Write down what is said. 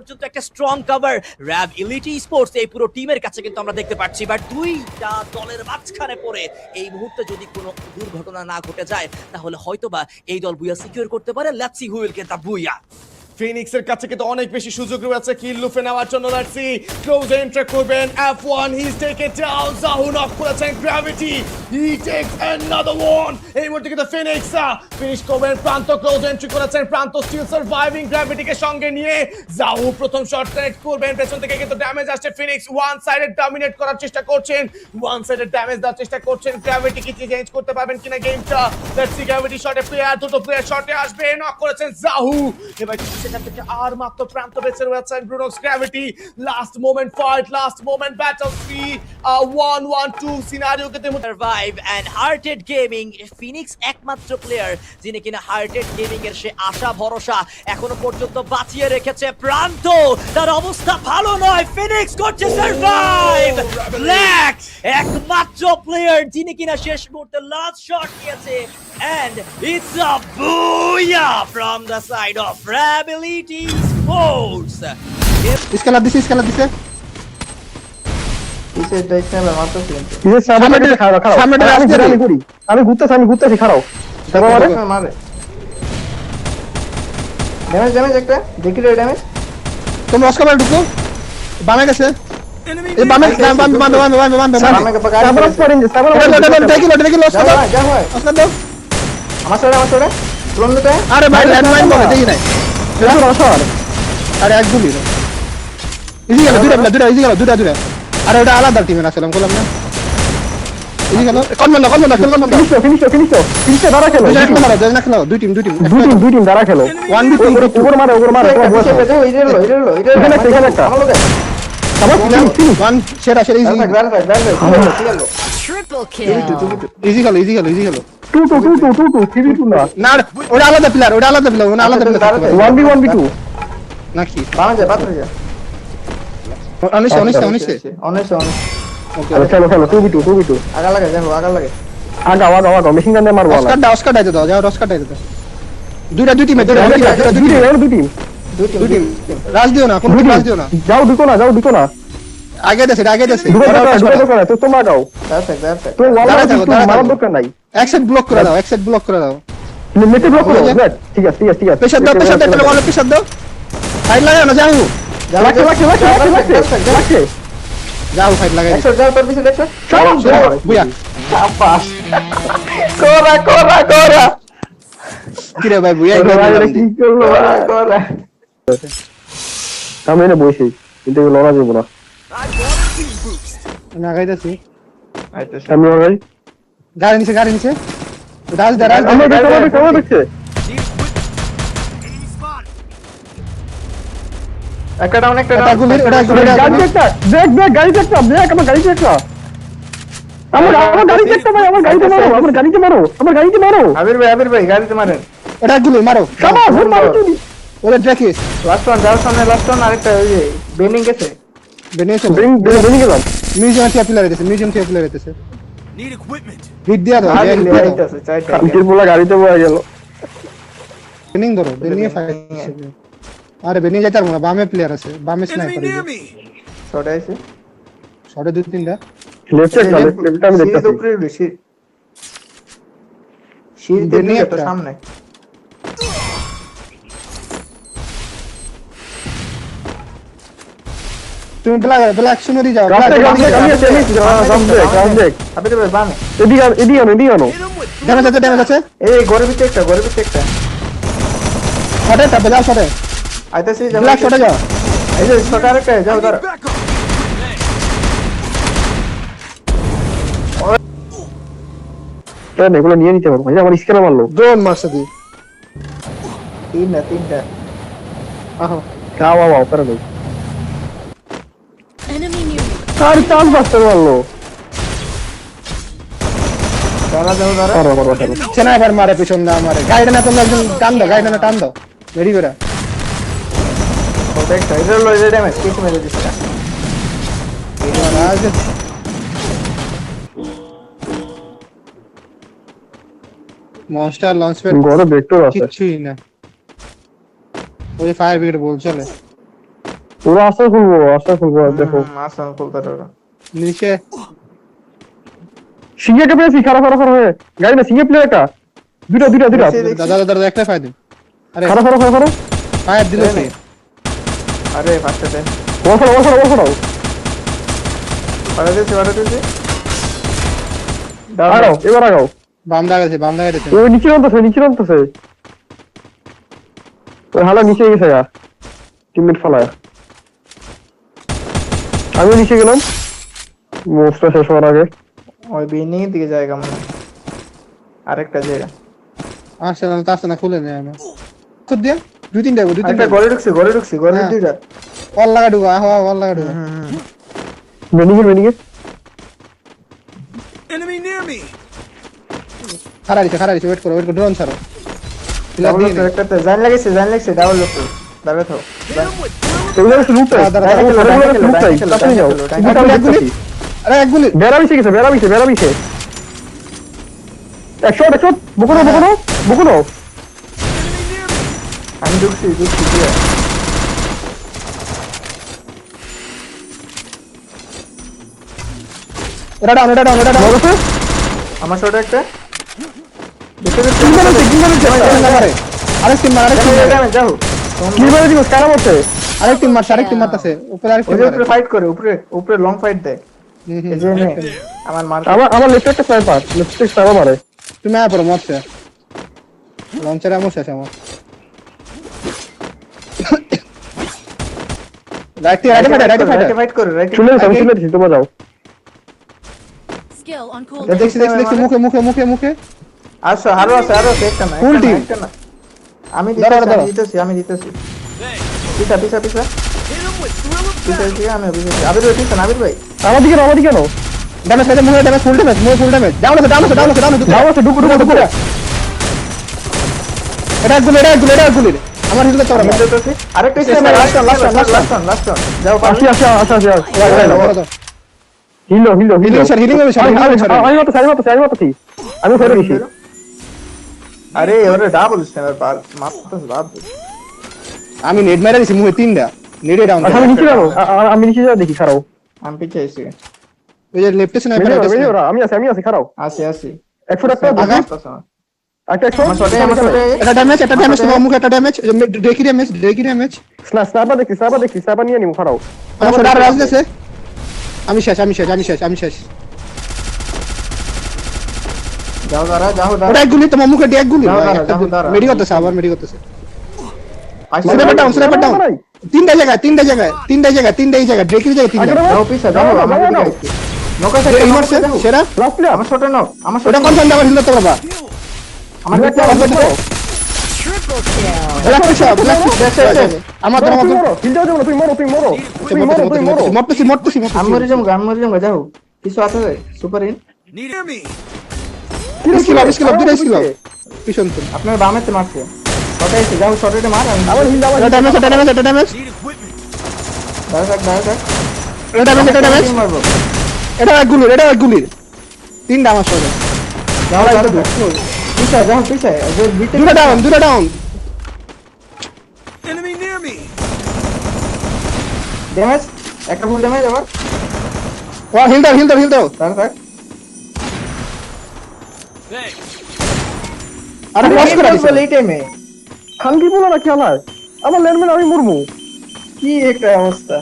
পর্যন্ত একটা strong cover RAB ইলিটি স্পোর্টস এই পুরো টিমের কাছে কিন্তু আমরা দেখতে পাচ্ছি। বাট দুইটা দলের মাঝখানে পড়ে এই মুহূর্তে যদি কোনো দুর্ঘটনা না ঘটে যায় তাহলে হয়তোবা এই দল বুয়া সিকিউর করতে পারে। Let's see who will get the বুয়া। ফিনিক্সের কাছে কিন্তু অনেক বেশি সুযোগ রয়েছে কিল লুফে নেওয়ার জন্য। লেটস সি ক্লোজ এন্ট্রি করবেন F1 he is taken down. জাহু নক করেছেন Gravity, he takes another one. এই মুহূর্তে কিন্তু ফিনিক্স ফিনিশ করবেন। প্রান্ত ক্লোজ এন্ট্রি করেছেন, প্রান্ত স্টিল সার্ভাইভিং গ্র্যাভিটিকে সঙ্গে নিয়ে। জাহু প্রথম শট ট্র্যাক করবেন, পেছন থেকে কিন্তু ড্যামেজ আসছে। ফিনিক্স ওয়ান সাইডেড ডমিনেট করার চেষ্টা করছেন, ওয়ান সাইডেড ড্যামেজ দেওয়ার চেষ্টা করছেন। গ্র্যাভিটি কি চেঞ্জ করতে পারবেন কিনা গেমটা। লেটস সি গ্র্যাভিটি শটে প্লেয়ার, দুটো প্লেয়ার শটে আসবে। নক করেছেন জাহু। এবার সেখান থেকে আর মাত্র প্রান্ত বেঁচে রয়েছেন ব্রুনোক্স Gravity. Last moment fight, last moment battle 3-1-1-2 scenario কে survive and hearted gaming Phoenix একমাত্র প্লেয়ার যিনি কিনা হার্টেড গেমিং এর সে আশা ভরসা এখনো পর্যন্ত বাঁচিয়ে রেখেছে। প্রান্ত তার অবস্থা ভালো নয়, ফিনিক্স করছে সার্ভাইভ। ব্ল্যাক একমাত্র প্লেয়ার যিনি কিনা শেষ মুহূর্তে লাস্ট শট নিয়েছে and it's a booyah from the side of র্যাব ইলিটি স্পোর্টস। इसका ला दिसे इसे देखने में मारता हूं ये सामने আমি ঘুরতেছি খারাও मारे डैमेज একটা দেখি রে ড্যামেজ। তুমি অস্কার বাল ঢুকো বামে গেছে এই বামে सामने का पकड़ সাবরাস করেন যে দেখি লো जा भाई অস্কার দাও আমার সাথে তুরন্ত দে। আরে ভাই ল্যান্ডমাইন বলে দেখি নাই এটা অসর আরে এক গুলি ইজি গেল দুটা আরে ওটা আলাদা টিমের আসলে আমি বললাম না ইজি গেল কল ফিনিশ দাঁড়া খেলো দুই টিম দাঁড়া খেলো 1v2 উপর মারে এখানে একটা ওয়ান সেরা ইজি ট্রিপল কিল। ইজি গেল 2 না না ওটা আলাদা প্লেয়ার 1v1v2 নাকি बात जा অনেস্ট ওকে चलो 2v2 आगा लगे आगा मेशिन गन मारबो অস্কার দাইতে দাও যাও অস্কার দাইতে দাও দুই টিম রাজ দিও না কোন রাজ দিও না जाओ दिको ना আগে দেছে तो तुम आ जाओ तो वाला मारा दरकार নাই এক্সেট ব্লক করে দাও नेट ब्लॉक करो ठीक है প্রেসার দাও একটা বল প্রেসার দাও ফাইট লাগাও না যাও लगे যাও ফাইট লাগাই जाओ पर पीछे देखो বুয়া शाबाश कोरा কি রে ভাই বুয়া কি করলো কোরা আমি না বসে কিন্তু লড়া যাবে না না গাইতাছি আমি ওরাই গাড়ি নিচে রাজ আমরা দেখছে একটা ডাউন একটা গাড়ি দেখতা আমার গাড়িতে মারো আবির ভাই গাড়িতে মারেন এটা গুলি মারো শাবাশ মারো তুমি ওরে ড্রেকিস লাস্ট ওয়ান আরেকটা ওই যে বেনিং গেছে বেনিয়েছো বেনিং গেলাম মিউজিয়াম থেকে প্লেয়ার হইতেছে নিড ইকুইপমেন্ট হিট দিয়া দাও কামটির বলা গাড়িতে বয়া গেল বেনিং ধরো বেনিয়ে ফাইট আরে বেনিয়ে যাইতার না বামে প্লেয়ার আছে বামে স্নাইপার ছটা আছে শটে দুই তিনটা লেফটটা আমি দেখতাছি শীল দিয়ে তো সামনে তুমি ব্ল্যাক শুনেরই যাও গ্রাউন্ড ব্রেক আবে ভাই বামে এদিকে আনো ড্যামেজ আছে এই ঘরের ভিতরে একটা শটে তাবে যাও শটে আইতাছি ব্ল্যাক শটে যাও এই যে শট আরেকটা যাও ধর কেন এগুলো নিয়ে নিতে পারবো ভাই আমার স্ক্যানার মারলো ড্রোন মারছে দি তিনটা আহো খাওয়া করে দাও আর চান্স বাঁচতে পারলো দাঁড়া স্নাইপার মারে পিছন না মারে গাইডে না তোমরা একজন টান দাও রেডি করে প্রোটেক্ট এর লো এর ড্যামেজ কিছু মেরে দিছে রাজ মনস্টার লঞ্চ প্যাড বড় ভেক্টর আছে কিছুই না ওই ফায়ার ব্রিগেড বল চলে ওরা আশা খুলবো দেখো আসল কলকাতা নিচে সিঙ্গেকে পেয়েছি খারাপ হয়ে গাড়ি না সিঙ্গে প্লেয়ার একটা দুটা দাদা একটা ফায়ার দিন আরে খারাপ ফায়ার দিল সে আরে ফার্স্টে দেন ওর পাড়া দিয়েছে আগাও এবার আগাও বাম দাগাইছে ওই নিচে নামতেছে ওই হালা নিচে গেছে গা টিমমেট ফালায় আমি নিচে গেলাম মোস্টটা শেষ হওয়ার আগে ওই বিল্ডিং এর দিকে জায়গা মনে হয়। আরেকটা জায়গা আসছে না খুলে নেই আমি খুদ দিয়া দুই তিনটা একটা ঘরে ঢুকছি ঘরে হ্যাঁ। দুইটা অল লাগা ঢুকা অল লাগা ঢুকা মেডিকেল খারা দিছে ওয়েট করো ড্রোন ছাড়ো ডাবল লোক একটাতে জান লাগছে ডাবল লোক দাঁড়া থাও এগুলো হচ্ছে লুট আরে এক গুলি বেড়া বিছে একশো বুকুনো আমি ঢুকছি দিয়ে এটা ডাউন আমার শট একটা আরেক টিম যাও কি বলে দিব কারা বলছে আরেক টিম মারতাছে উপরে আরেক ওই টিম যে উপরে ফাইট করে উপরে লং ফাইট দেয় এই যে নে, আমার মার আমার লেফট একটা স্নাইপার মারে তুমি আয় পড়ো মরছে লঞ্চারে আমো শেষ আমার রাইট ফাইট করে রাইট শুনে দিছি তোমরা যাও Skill on cool. দেখছি মুখে আসো আরো আছে একটা না Full team. একটা না আমি দাঁড়াও। জিতেছি পিছা আমি জিতেছি আবির ভাই পিছা আবির ভাই আমার দিকে কেন ড্যামেজ ফুল ড্যামেজ ডাউন আছে ঢুকু এটা এক গুলি আমার হিল করতে আমি পারবে জিতেছি আরেকটা লাস্ট যাও আসি হিলো হিলিং আমি ফেরে দিছি আরে ওরে ডাবল স্ন্যাপার পার মারতেছ বাপ আমি নেট মেরে দিছি মুখে তিনটা নেটে ডাউন আচ্ছা, আমি নিচে যাও দেখি খারাও আমি পিছে আইছি ওই যে লেফটে স্নাইপার আমি আছি খারাও আসি 100 টাকা আগা। একটা 100 আমার শটে এটা ড্যামেজ তোমার মুখে একটা ড্যামেজ দেখি ড্যামেজ স্নাইপার দেখি নিয়ে নিমু খারাও আমার শট আর রাজ দেছে আমি শেষ যাও দাঁড়া ওটা এক গুলি তোমার মুখে এক গুলি দাও, দাঁড়া। মেডি করতেছে আসি স্নাইপার ডাউন তিনটা জায়গায় ড্রেকির জায়গায় তিনটা যাও পিছা যাও আমার দিকে আইছি নকা এই মারছে সেরা লাস্ট প্লেয়ার আমার শটে নাও আমার ওটা শটে কনফার্ম আবার হিল করতে পারবা আমার একটা Triple kill. ব্ল্যাক শট আমার তুই মরো মরতেছি আমি মরে যাবো যাও কিছু আছে সুপার ইন স্কিল দুটো স্কিল পিছন তো আপনার বামেতে মারছে শটে আইছে যাও শটে মার আমি আমার হিল এটা ড্যামেজ দাঁড়া ড্যামেজ মারবো এটা এক গুলি তিনটা আমার শটে যাও পিছা যে বিটে দুটো ডাউন ড্যামেজ একটা ফুল ড্যামেজ আবার ও হিল দাও দাঁড়া আরে ক্রস করে দিছে এই টাইমে খানকি বলো না খেলা আমার ল্যান্ডম্যান আমি মরমু কি একটা অবস্থা